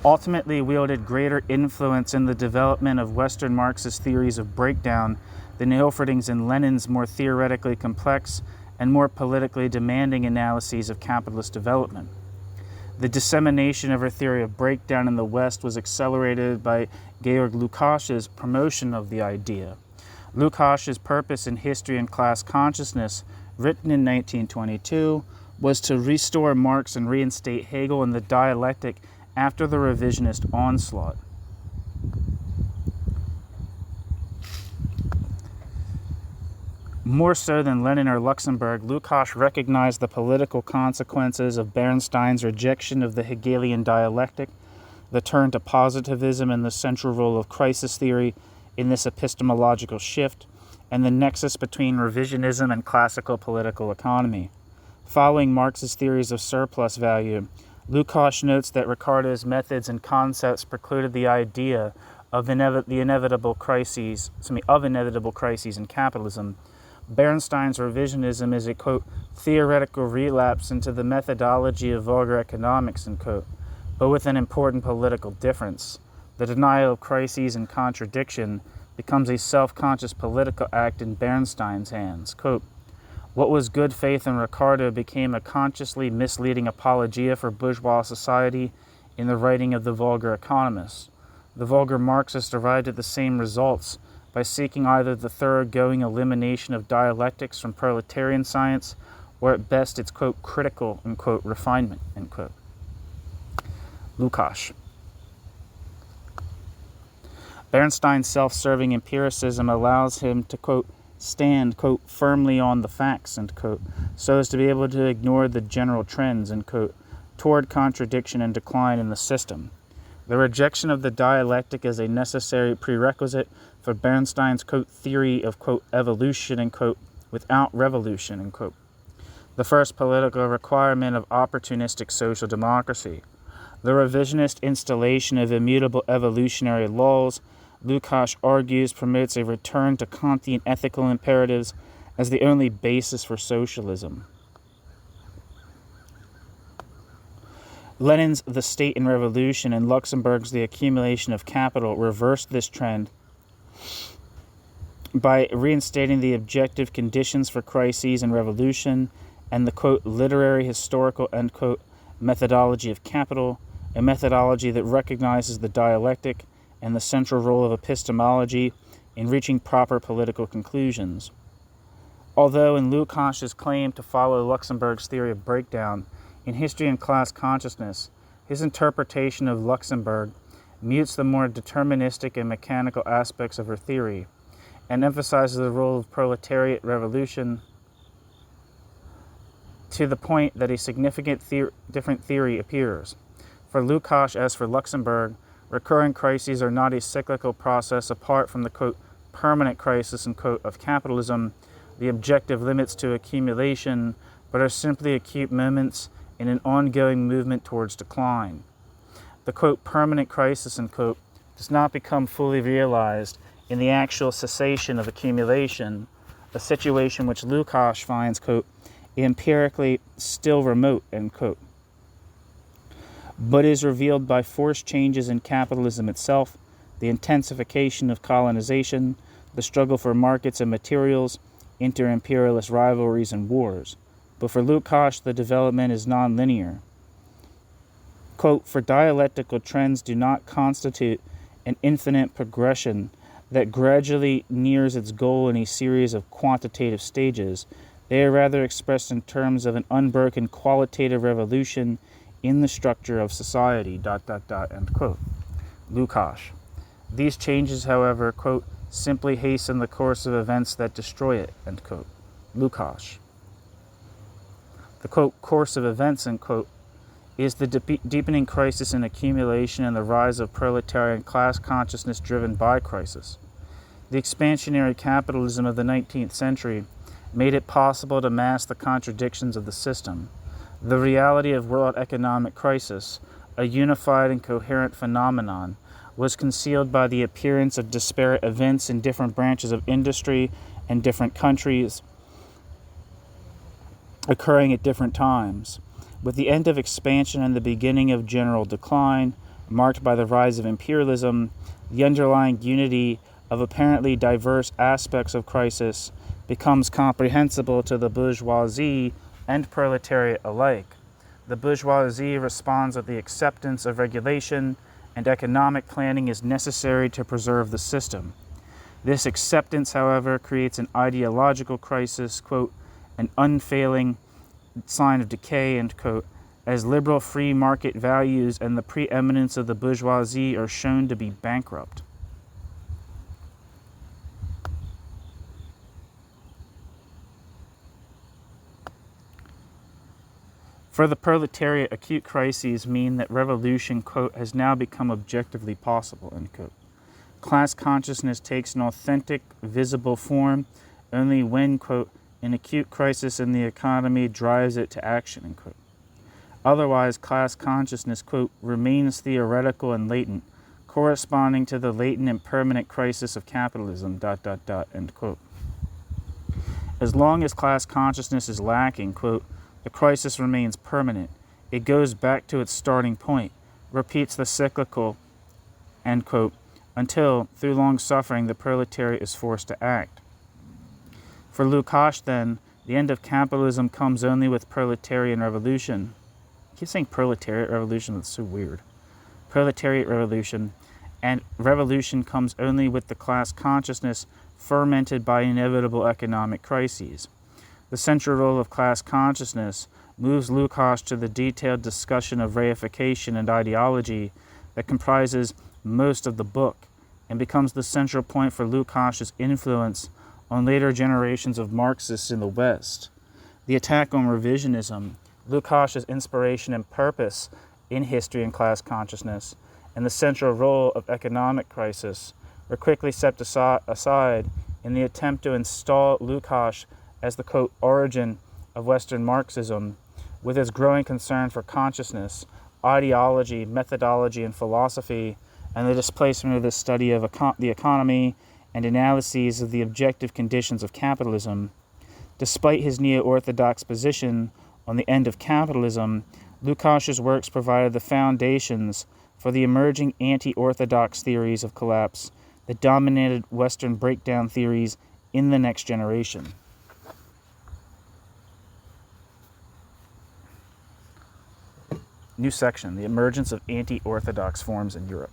ultimately wielded greater influence in the development of Western Marxist theories of breakdown than Hilferding's and Lenin's more theoretically complex and more politically demanding analyses of capitalist development. The dissemination of her theory of breakdown in the West was accelerated by Georg Lukács's promotion of the idea. Lukács's purpose in History and Class Consciousness, written in 1922, was to restore Marx and reinstate Hegel in the dialectic after the revisionist onslaught. More so than Lenin or Luxemburg, Lukács recognized the political consequences of Bernstein's rejection of the Hegelian dialectic, the turn to positivism and the central role of crisis theory in this epistemological shift, and the nexus between revisionism and classical political economy. Following Marx's theories of surplus value, Lukács notes that Ricardo's methods and concepts precluded the idea of inevitable crises in capitalism. Bernstein's revisionism is a, quote, theoretical relapse into the methodology of vulgar economics, end quote, but with an important political difference. The denial of crises and contradiction becomes a self-conscious political act in Bernstein's hands. Quote, what was good faith in Ricardo became a consciously misleading apologia for bourgeois society in the writing of the vulgar economists. The vulgar Marxists arrived at the same results by seeking either the thoroughgoing elimination of dialectics from proletarian science, or at best its, quote, critical, unquote, refinement, end quote. Lukács. Bernstein's self-serving empiricism allows him to, quote, stand, quote, firmly on the facts, end quote, so as to be able to ignore the general trends, end quote, toward contradiction and decline in the system. The rejection of the dialectic is a necessary prerequisite for Bernstein's, quote, theory of, quote, evolution, end quote, without revolution, end quote. The first political requirement of opportunistic social democracy. The revisionist installation of immutable evolutionary laws, Lukács argues, promotes a return to Kantian ethical imperatives as the only basis for socialism. Lenin's The State and Revolution and Luxemburg's The Accumulation of Capital reversed this trend by reinstating the objective conditions for crises and revolution and the, quote, literary, historical, end quote, methodology of capital, a methodology that recognizes the dialectic and the central role of epistemology in reaching proper political conclusions. Although in Lukács's claim to follow Luxemburg's theory of breakdown in history and class consciousness, his interpretation of Luxemburg mutes the more deterministic and mechanical aspects of her theory and emphasizes the role of proletariat revolution to the point that a significant different theory appears. For Lukács, as for Luxemburg, recurring crises are not a cyclical process apart from the, quote, permanent crisis, unquote, of capitalism, the objective limits to accumulation, but are simply acute moments in an ongoing movement towards decline. The, quote, permanent crisis, unquote, does not become fully realized in the actual cessation of accumulation, a situation which Lukács finds, quote, empirically still remote, end quote, but is revealed by forced changes in capitalism itself, the intensification of colonization, the struggle for markets and materials, inter-imperialist rivalries and wars. But for Lukács, the development is non-linear. Quote, for dialectical trends do not constitute an infinite progression that gradually nears its goal in a series of quantitative stages. They are rather expressed in terms of an unbroken qualitative revolution in the structure of society, end quote. Lukács. These changes, however, quote, simply hasten the course of events that destroy it, end quote. Lukács. The, quote, course of events, end quote, is the deepening crisis in accumulation and the rise of proletarian class consciousness driven by crisis. The expansionary capitalism of the 19th century made it possible to mask the contradictions of the system. The reality of world economic crisis, a unified and coherent phenomenon, was concealed by the appearance of disparate events in different branches of industry and different countries occurring at different times. With the end of expansion and the beginning of general decline, marked by the rise of imperialism, the underlying unity of apparently diverse aspects of crisis becomes comprehensible to the bourgeoisie and proletariat alike. The bourgeoisie responds with the acceptance of regulation, and economic planning is necessary to preserve the system. This acceptance, however, creates an ideological crisis, quote, an unfailing sign of decay, end quote, as liberal free market values and the preeminence of the bourgeoisie are shown to be bankrupt. For the proletariat, acute crises mean that revolution, quote, has now become objectively possible, end quote. Class consciousness takes an authentic, visible form only when, quote, an acute crisis in the economy drives it to action, end quote. Otherwise, class consciousness, quote, remains theoretical and latent, corresponding to the latent and permanent crisis of capitalism, end quote. As long as class consciousness is lacking, quote, the crisis remains permanent. It goes back to its starting point, repeats the cyclical, end quote, until, through long suffering, the proletariat is forced to act. For Lukács, then, the end of capitalism comes only with proletarian revolution. I keep saying proletariat revolution, that's so weird. Proletariat revolution, and revolution comes only with the class consciousness fermented by inevitable economic crises. The central role of class consciousness moves Lukács to the detailed discussion of reification and ideology that comprises most of the book and becomes the central point for Lukács' influence on later generations of Marxists in the West. The attack on revisionism, Lukács' inspiration and purpose in history and class consciousness, and the central role of economic crisis were quickly set aside in the attempt to install Lukács as the, quote, origin of Western Marxism, with its growing concern for consciousness, ideology, methodology, and philosophy, and the displacement of the study of the economy and analyses of the objective conditions of capitalism. Despite his neo-orthodox position on the end of capitalism, Lukács' works provided the foundations for the emerging anti-orthodox theories of collapse that dominated Western breakdown theories in the next generation. New section, the emergence of anti-orthodox forms in Europe.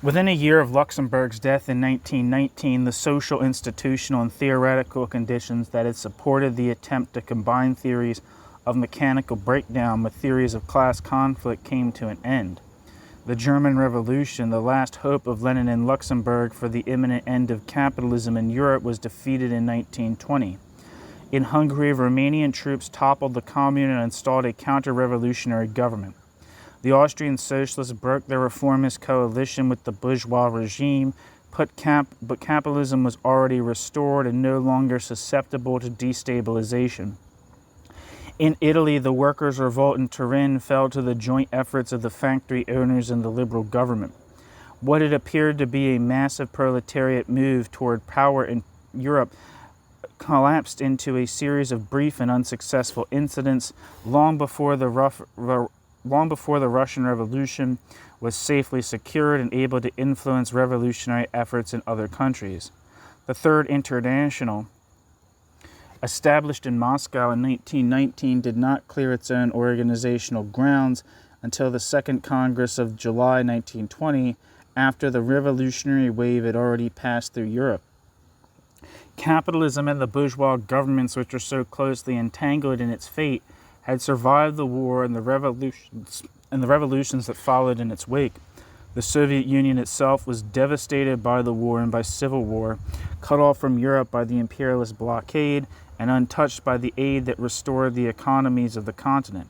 Within a year of Luxemburg's death in 1919, the social, institutional, and theoretical conditions that had supported the attempt to combine theories of mechanical breakdown with theories of class conflict came to an end. The German Revolution, the last hope of Lenin and Luxemburg for the imminent end of capitalism in Europe, was defeated in 1920. In Hungary, Romanian troops toppled the Commune and installed a counter-revolutionary government. The Austrian socialists broke their reformist coalition with the bourgeois regime, but capitalism was already restored and no longer susceptible to destabilization. In Italy, the workers' revolt in Turin fell to the joint efforts of the factory owners and the liberal government. What had appeared to be a massive proletariat move toward power in Europe collapsed into a series of brief and unsuccessful incidents long before the Russian Revolution was safely secured and able to influence revolutionary efforts in other countries. The Third International, established in Moscow in 1919, did not clear its own organizational grounds until the Second Congress of July 1920, after the revolutionary wave had already passed through Europe. Capitalism and the bourgeois governments which are so closely entangled in its fate had survived the war and the revolutions that followed in its wake. The Soviet Union itself was devastated by the war and by civil war, cut off from Europe by the imperialist blockade, and untouched by the aid that restored the economies of the continent.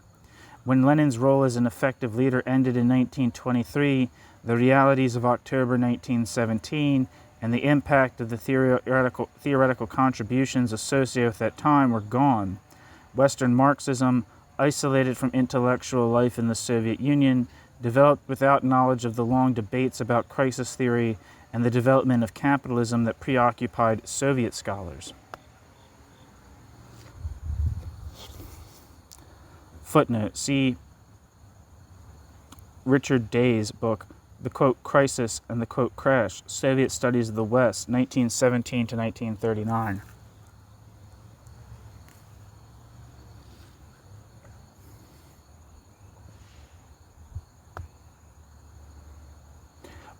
When Lenin's role as an effective leader ended in 1923, the realities of October 1917 and the impact of the theoretical contributions associated with that time were gone. Western Marxism, isolated from intellectual life in the Soviet Union, developed without knowledge of the long debates about crisis theory and the development of capitalism that preoccupied Soviet scholars. Footnote, see Richard Day's book, The Quote Crisis and the Quote Crash, Soviet Studies of the West, 1917 to 1939.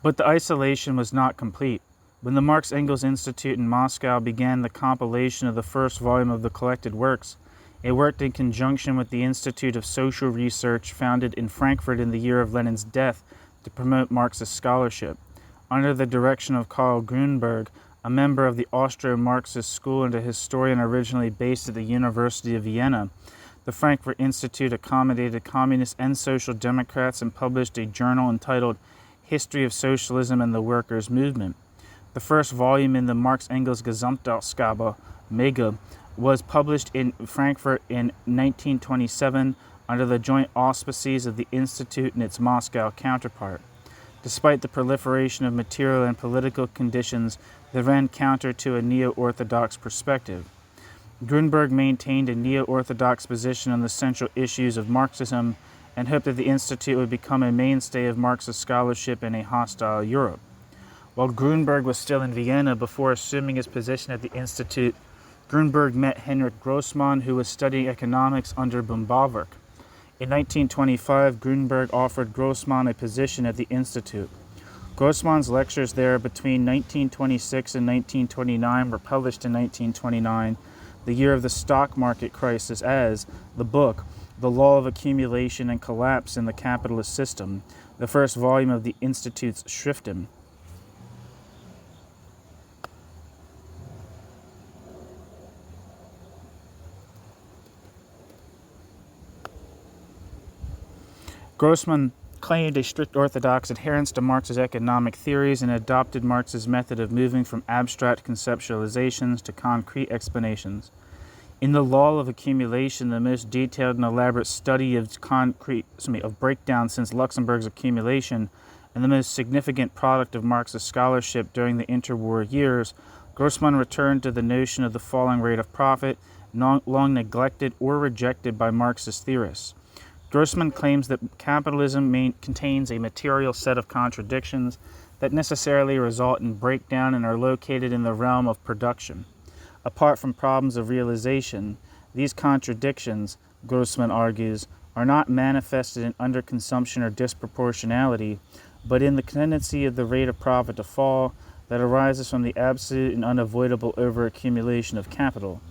But the isolation was not complete. When the Marx-Engels Institute in Moscow began the compilation of the first volume of the collected works, it worked in conjunction with the Institute of Social Research founded in Frankfurt in the year of Lenin's death to promote Marxist scholarship. Under the direction of Karl Grünberg, a member of the Austro-Marxist school and a historian originally based at the University of Vienna, the Frankfurt Institute accommodated communists and social democrats and published a journal entitled History of Socialism and the Workers' Movement. The first volume in the Marx-Engels Gesamtausgabe, Mega, was published in Frankfurt in 1927 under the joint auspices of the Institute and its Moscow counterpart. Despite the proliferation of material and political conditions that ran counter to a neo-orthodox perspective, Grünberg maintained a neo-orthodox position on the central issues of Marxism and hoped that the Institute would become a mainstay of Marxist scholarship in a hostile Europe. While Grünberg was still in Vienna before assuming his position at the Institute, Grünberg met Henrik Grossmann, who was studying economics under Bumbawerk. In 1925, Grünberg offered Grossmann a position at the Institute. Grossmann's lectures there between 1926 and 1929 were published in 1929, the year of the stock market crisis, as the book, The Law of Accumulation and Collapse in the Capitalist System, the first volume of the Institute's Schriften. Grossmann claimed a strict orthodox adherence to Marx's economic theories and adopted Marx's method of moving from abstract conceptualizations to concrete explanations. In The Law of Accumulation, the most detailed and elaborate study of breakdown since Luxemburg's accumulation and the most significant product of Marxist scholarship during the interwar years, Grossmann returned to the notion of the falling rate of profit, long neglected or rejected by Marxist theorists. Grossmann claims that capitalism contains a material set of contradictions that necessarily result in breakdown and are located in the realm of production. Apart from problems of realization, these contradictions, Grossmann argues, are not manifested in underconsumption or disproportionality, but in the tendency of the rate of profit to fall that arises from the absolute and unavoidable overaccumulation of capital.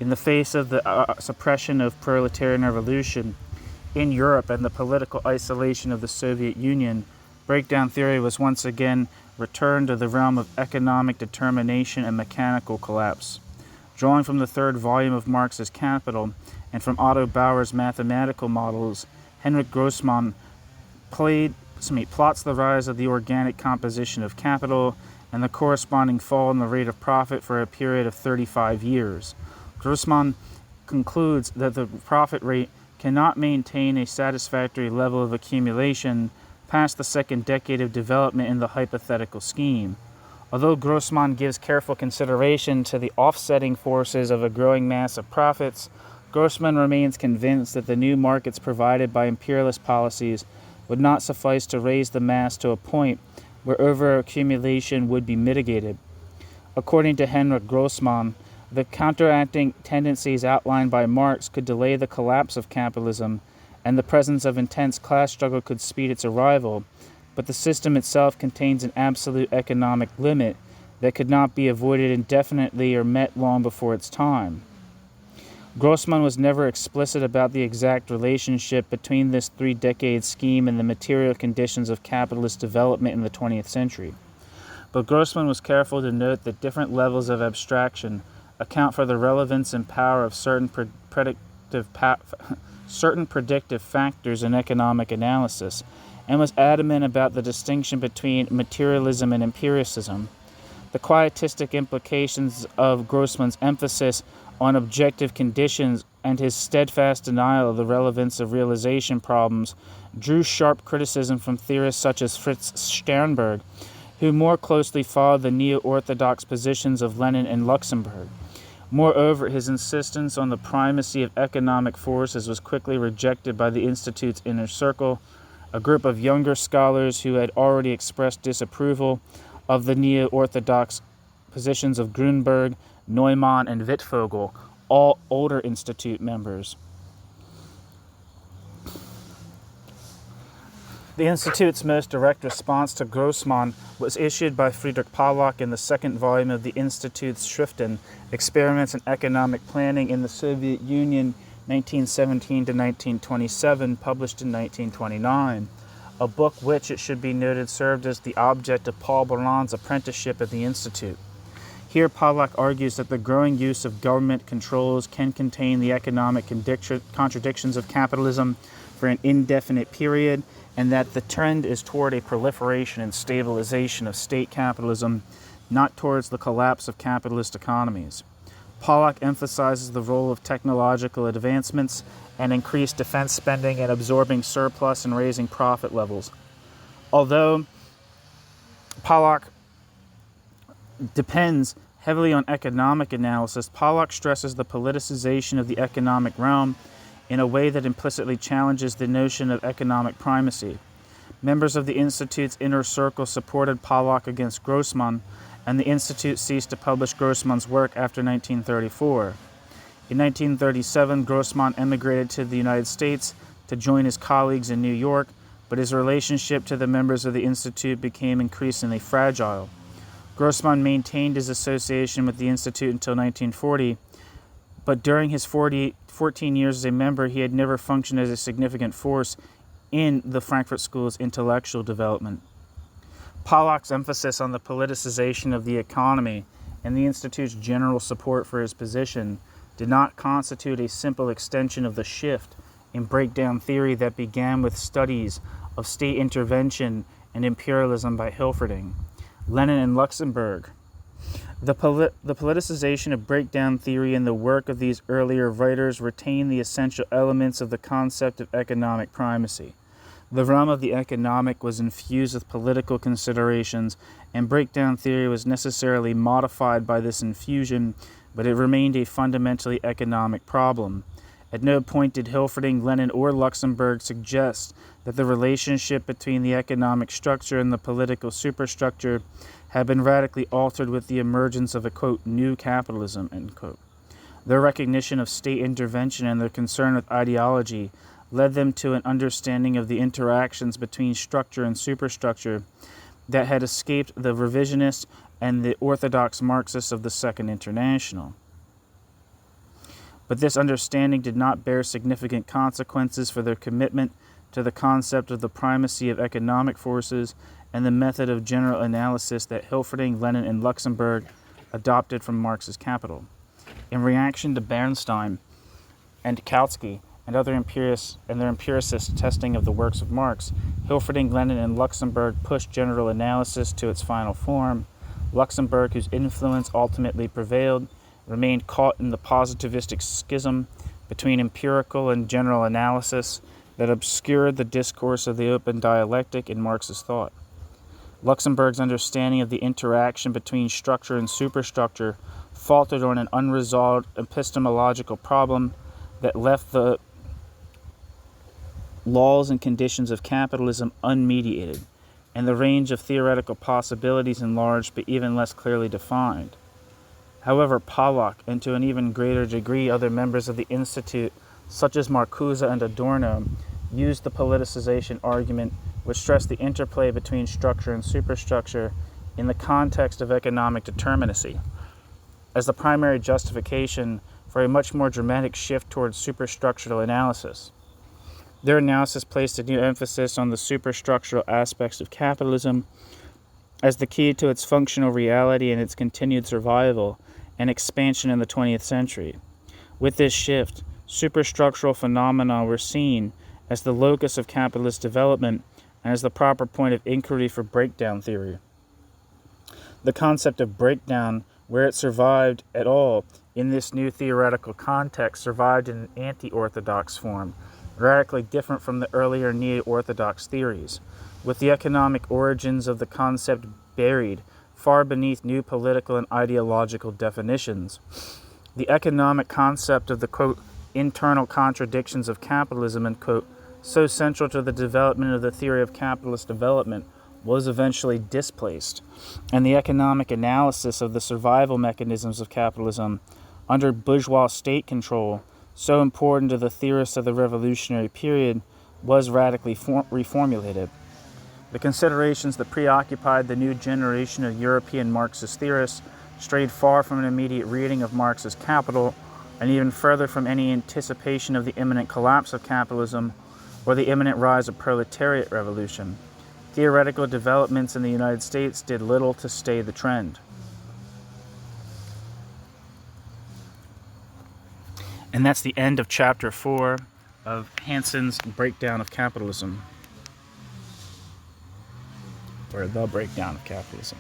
In the face of the suppression of proletarian revolution in Europe and the political isolation of the Soviet Union, breakdown theory was once again returned to the realm of economic determination and mechanical collapse. Drawing from the third volume of Marx's Capital and from Otto Bauer's mathematical models, Henrik Grossman plots the rise of the organic composition of capital and the corresponding fall in the rate of profit for a period of 35 years. Grossman concludes that the profit rate cannot maintain a satisfactory level of accumulation past the second decade of development in the hypothetical scheme. Although Grossman gives careful consideration to the offsetting forces of a growing mass of profits, Grossman remains convinced that the new markets provided by imperialist policies would not suffice to raise the mass to a point where overaccumulation would be mitigated. According to Henrik Grossman, the counteracting tendencies outlined by Marx could delay the collapse of capitalism, and the presence of intense class struggle could speed its arrival, but the system itself contains an absolute economic limit that could not be avoided indefinitely or met long before its time. Grossman was never explicit about the exact relationship between this 3-decade scheme and the material conditions of capitalist development in the 20th century. But Grossman was careful to note that different levels of abstraction account for the relevance and power of certain predictive factors in economic analysis, and was adamant about the distinction between materialism and empiricism. The quietistic implications of Grossman's emphasis on objective conditions and his steadfast denial of the relevance of realization problems drew sharp criticism from theorists such as Fritz Sternberg, who more closely followed the neo-orthodox positions of Lenin and Luxemburg. Moreover, his insistence on the primacy of economic forces was quickly rejected by the Institute's inner circle, a group of younger scholars who had already expressed disapproval of the neo-orthodox positions of Grünberg, Neumann, and Wittfogel, all older Institute members. The Institute's most direct response to Grossman was issued by Friedrich Pollack in the second volume of the Institute's Schriften, Experiments in Economic Planning in the Soviet Union, 1917 to 1927, published in 1929, a book which, it should be noted, served as the object of Paul Baran's apprenticeship at the Institute. Here, Pollack argues that the growing use of government controls can contain the economic contradictions of capitalism for an indefinite period, and that the trend is toward a proliferation and stabilization of state capitalism, not towards the collapse of capitalist economies. Pollack emphasizes the role of technological advancements and increased defense spending in absorbing surplus and raising profit levels. Although Pollack depends heavily on economic analysis, Pollack stresses the politicization of the economic realm in a way that implicitly challenges the notion of economic primacy. Members of the Institute's inner circle supported Pollack against Grossman, and the Institute ceased to publish Grossman's work after 1934. In 1937, Grossman emigrated to the United States to join his colleagues in New York, but his relationship to the members of the Institute became increasingly fragile. Grossman maintained his association with the Institute until 1940, but during his 14 years as a member, he had never functioned as a significant force in the Frankfurt School's intellectual development. Pollack's emphasis on the politicization of the economy and the Institute's general support for his position did not constitute a simple extension of the shift in breakdown theory that began with studies of state intervention and imperialism by Hilferding, Lenin, and Luxemburg. The politicization of breakdown theory and the work of these earlier writers retained the essential elements of the concept of economic primacy. The realm of the economic was infused with political considerations, and breakdown theory was necessarily modified by this infusion, but it remained a fundamentally economic problem. At no point did Hilferding, Lenin, or Luxemburg suggest that the relationship between the economic structure and the political superstructure had been radically altered with the emergence of a, quote, new capitalism, end quote. Their recognition of state intervention and their concern with ideology led them to an understanding of the interactions between structure and superstructure that had escaped the revisionist and the orthodox Marxists of the Second International. But this understanding did not bear significant consequences for their commitment to the concept of the primacy of economic forces and the method of general analysis that Hilferding, Lenin, and Luxemburg adopted from Marx's Capital. In reaction to Bernstein and Kautsky and other empiricist testing of the works of Marx, Hilferding, Lenin, and Luxemburg pushed general analysis to its final form. Luxemburg, whose influence ultimately prevailed, remained caught in the positivistic schism between empirical and general analysis that obscured the discourse of the open dialectic in Marx's thought. Luxemburg's understanding of the interaction between structure and superstructure faltered on an unresolved epistemological problem that left the laws and conditions of capitalism unmediated, and the range of theoretical possibilities enlarged but even less clearly defined. However, Pollack, and to an even greater degree other members of the Institute, such as Marcuse and Adorno, used the politicization argument, which stressed the interplay between structure and superstructure in the context of economic determinacy, as the primary justification for a much more dramatic shift towards superstructural analysis. Their analysis placed a new emphasis on the superstructural aspects of capitalism as the key to its functional reality and its continued survival and expansion in the 20th century. With this shift, superstructural phenomena were seen as the locus of capitalist development and as the proper point of inquiry for breakdown theory. The concept of breakdown, where it survived at all in this new theoretical context, survived in an anti-orthodox form, radically different from the earlier neo-orthodox theories, with the economic origins of the concept buried far beneath new political and ideological definitions. The economic concept of the, quote, internal contradictions of capitalism, and, quote, so central to the development of the theory of capitalist development, was eventually displaced, and the economic analysis of the survival mechanisms of capitalism under bourgeois state control, so important to the theorists of the revolutionary period, was radically reformulated. The considerations that preoccupied the new generation of European Marxist theorists strayed far from an immediate reading of Marx's Capital, and even further from any anticipation of the imminent collapse of capitalism or the imminent rise of proletariat revolution. Theoretical developments in the United States did little to stay the trend. And that's the end of Chapter 4 of Hansen's Breakdown of Capitalism, or The Breakdown of Capitalism.